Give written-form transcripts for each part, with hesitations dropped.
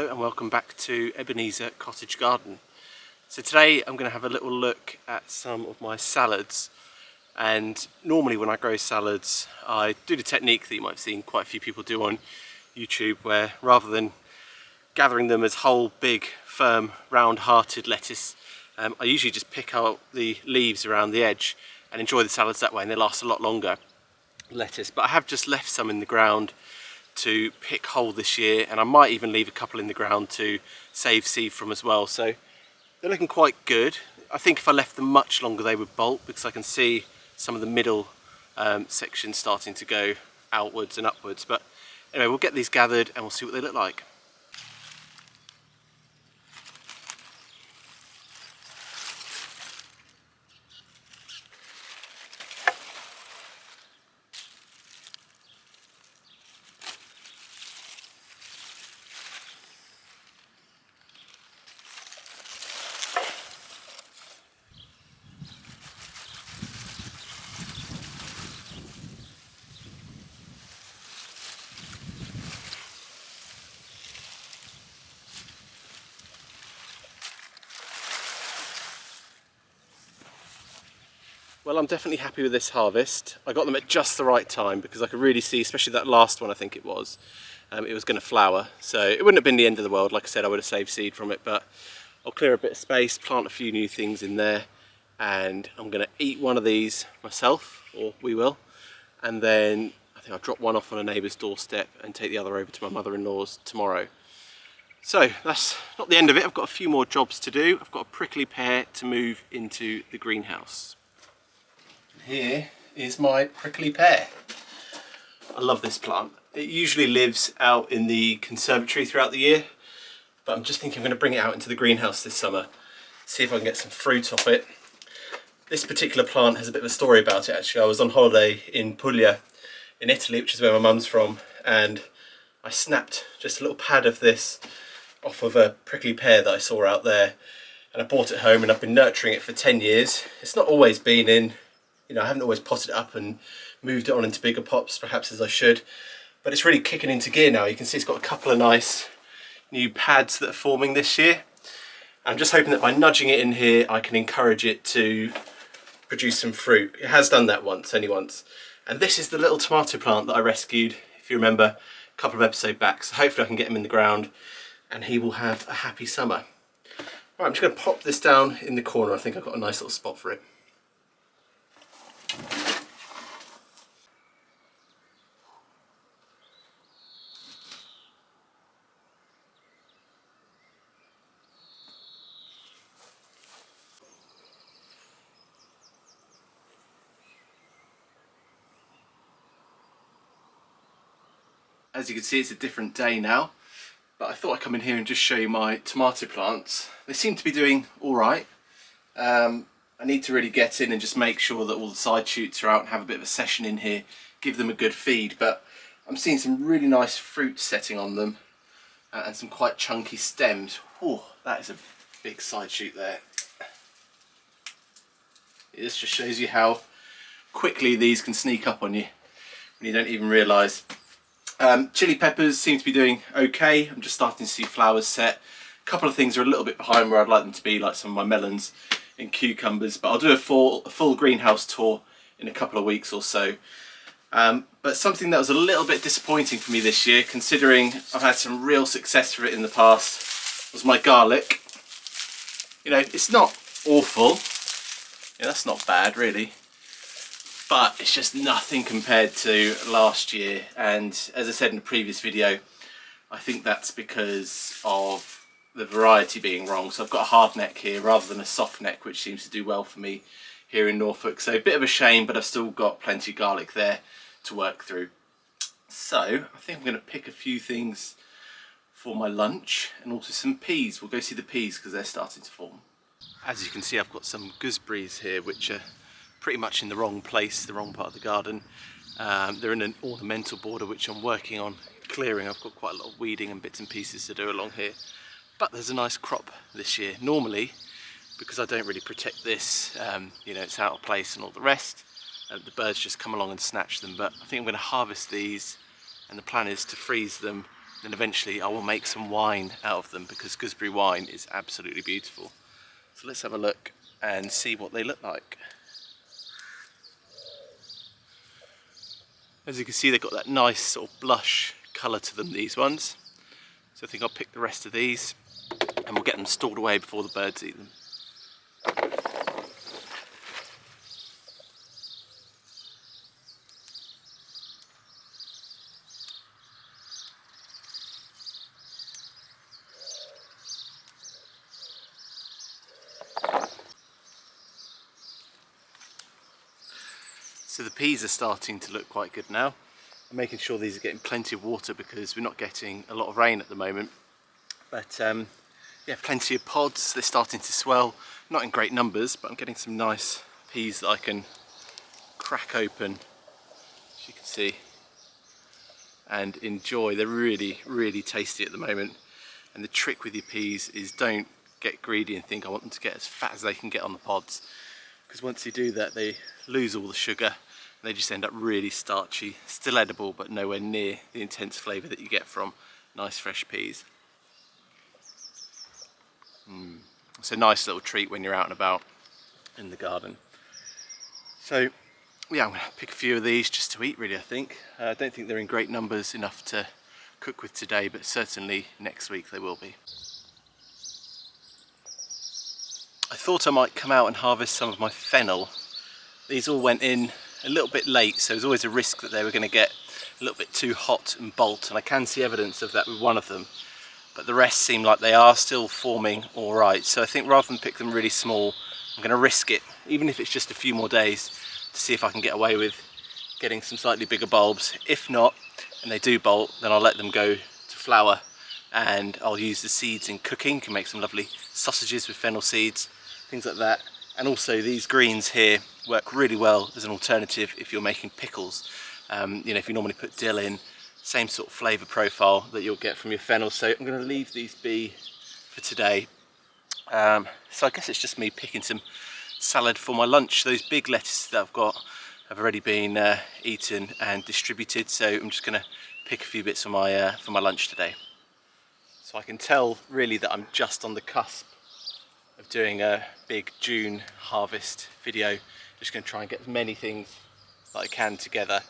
Hello and welcome back to Ebenezer Cottage Garden. So today I'm going to have a little look at some of my salads, and normally when I grow salads I do the technique that you might have seen quite a few people do on YouTube, where rather than gathering them as whole big firm round-hearted lettuce, I usually just pick out the leaves around the edge and enjoy the salads that way, and they last a lot longer. Lettuce, but I have just left some in the ground to pick whole this year, and I might even leave a couple in the ground to save seed from as well. So they're looking quite good. I think if I left them much longer they would bolt, because I can see some of the middle sections starting to go outwards and upwards. But anyway, we'll get these gathered and we'll see what they look like. Well, I'm definitely happy with this harvest. I got them at just the right time, because I could really see, especially that last one I think it was going to flower. So it wouldn't have been the end of the world. Like I said, I would have saved seed from it, but I'll clear a bit of space, plant a few new things in there, and I'm going to eat one of these myself, or we will, and then I think I'll drop one off on a neighbour's doorstep and take the other over to my mother-in-law's tomorrow. So that's not the end of it. I've got a few more jobs to do. I've got a prickly pear to move into the greenhouse. Here is my prickly pear. I love this plant. It usually lives out in the conservatory throughout the year, but I'm just thinking I'm going to bring it out into the greenhouse this summer, see if I can get some fruit off it. This particular plant has a bit of a story about it actually. I was on holiday in Puglia in Italy, which is where my mum's from, and I snapped just a little pad of this off of a prickly pear that I saw out there, and I brought it home and I've been nurturing it for 10 years. It's not always been in, I haven't always potted it up and moved it on into bigger pots perhaps as I should, but it's really kicking into gear now. You can see it's got a couple of nice new pads that are forming this year. I'm just hoping that by nudging it in here I can encourage it to produce some fruit. It has done that once, only once. And this is the little tomato plant that I rescued, if you remember, a couple of episodes back. So hopefully I can get him in the ground and he will have a happy summer. Right, I'm just going to pop this down in the corner. I think I've got a nice little spot for it. As you can see, it's a different day now, but I thought I'd come in here and just show you my tomato plants. They seem to be doing all right. I need to really get in and just make sure that all the side shoots are out and have a bit of a session in here, give them a good feed, but I'm seeing some really nice fruit setting on them and some quite chunky stems. Oh, that is a big side shoot there. This just shows you how quickly these can sneak up on you when you don't even realise. Chili peppers seem to be doing okay. I'm just starting to see flowers set. A couple of things are a little bit behind where I'd like them to be, like some of my melons and cucumbers, but I'll do a full greenhouse tour in a couple of weeks or so. But something that was a little bit disappointing for me this year, considering I've had some real success for it in the past, was my garlic. It's not awful. That's not bad really, but it's just nothing compared to last year. And as I said in the previous video, I think that's because of the variety being wrong. So I've got a hard neck here rather than a soft neck, which seems to do well for me here in Norfolk. So a bit of a shame, but I've still got plenty of garlic there to work through. So I think I'm going to pick a few things for my lunch, and also some peas. We'll go see the peas because they're starting to form. As you can see, I've got some gooseberries here which are pretty much in the wrong place, the wrong part of the garden. They're in an ornamental border which I'm working on clearing. I've got quite a lot of weeding and bits and pieces to do along here, but there's a nice crop this year. Normally, because I don't really protect this, it's out of place and all the rest, the birds just come along and snatch them. But I think I'm going to harvest these, and the plan is to freeze them Then eventually I will make some wine out of them because gooseberry wine is absolutely beautiful. So let's have a look and see what they look like. As you can see, they've got that nice sort of blush colour to them, these ones. So I think I'll pick the rest of these and we'll get them stored away before the birds eat them. So the peas are starting to look quite good now. I'm making sure these are getting plenty of water because we're not getting a lot of rain at the moment. But yeah, plenty of pods. They're starting to swell, not in great numbers, but I'm getting some nice peas that I can crack open, as you can see, and enjoy. They're really, really tasty at the moment. And the trick with your peas is don't get greedy and think I want them to get as fat as they can get on the pods. Because once you do that, they lose all the sugar and they just end up really starchy, still edible, but nowhere near the intense flavour that you get from nice fresh peas. It's a nice little treat when you're out and about in the garden. So yeah, I'm going to pick a few of these just to eat really, I think. I don't think they're in great numbers enough to cook with today, but certainly next week they will be. I thought I might come out and harvest some of my fennel. These all went in a little bit late, so there's always a risk that they were going to get a little bit too hot and bolt, and I can see evidence of that with one of them, but the rest seem like they are still forming all right. So I think rather than pick them really small, I'm going to risk it, even if it's just a few more days, to see if I can get away with getting some slightly bigger bulbs. If not, and they do bolt, then I'll let them go to flower, and I'll use the seeds in cooking. You can make some lovely sausages with fennel seeds, things like that. And also these greens here work really well as an alternative if you're making pickles. You know, if you normally put dill in, same sort of flavour profile that you'll get from your fennel. So I'm going to leave these be for today. So I guess it's just me picking some salad for my lunch. Those big lettuces that I've got have already been eaten and distributed, so I'm just going to pick a few bits for my lunch today. So I can tell really that I'm just on the cusp of doing a big June harvest video. Just going to try and get as many things that I can together,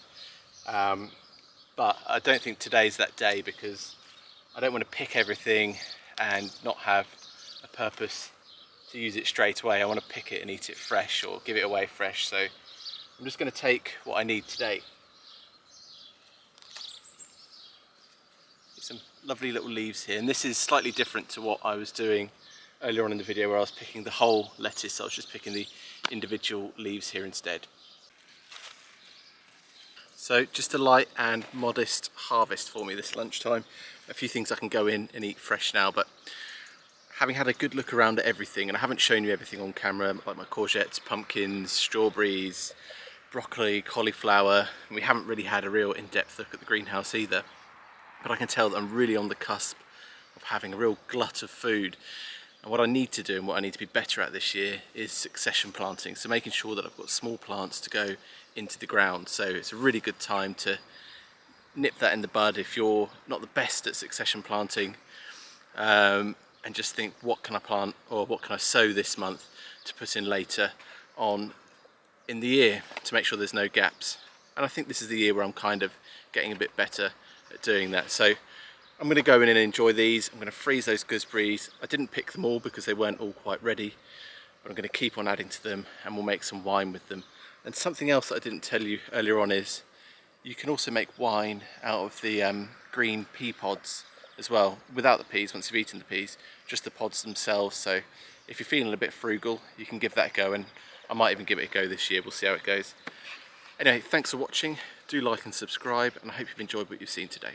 but I don't think today's that day because I don't want to pick everything and not have a purpose to use it straight away. I want to pick it and eat it fresh or give it away fresh, so I'm just going to take what I need today. Some lovely little leaves here, and this is slightly different to what I was doing earlier on in the video where I was picking the whole lettuce. I was just picking the individual leaves here instead. So just a light and modest harvest for me this lunchtime. A few things I can go in and eat fresh now, but having had a good look around at everything, and I haven't shown you everything on camera, like my courgettes, pumpkins, strawberries, broccoli, cauliflower, and we haven't really had a real in-depth look at the greenhouse either, but I can tell that I'm really on the cusp of having a real glut of food. And what I need to do and what I need to be better at this year is succession planting. So making sure that I've got small plants to go into the ground. So it's a really good time to nip that in the bud if you're not the best at succession planting, and just think, what can I plant or what can I sow this month to put in later on in the year to make sure there's no gaps. And I think this is the year where I'm kind of getting a bit better at doing that. So I'm going to go in and enjoy these. I'm going to freeze those gooseberries. I didn't pick them all because they weren't all quite ready, but I'm going to keep on adding to them and we'll make some wine with them. And something else that I didn't tell you earlier on is you can also make wine out of the green pea pods as well, without the peas. Once you've eaten the peas, just the pods themselves. So if you're feeling a bit frugal, you can give that a go, and I might even give it a go this year. We'll see how it goes. Anyway, thanks for watching. Do like and subscribe, and I hope you've enjoyed what you've seen today.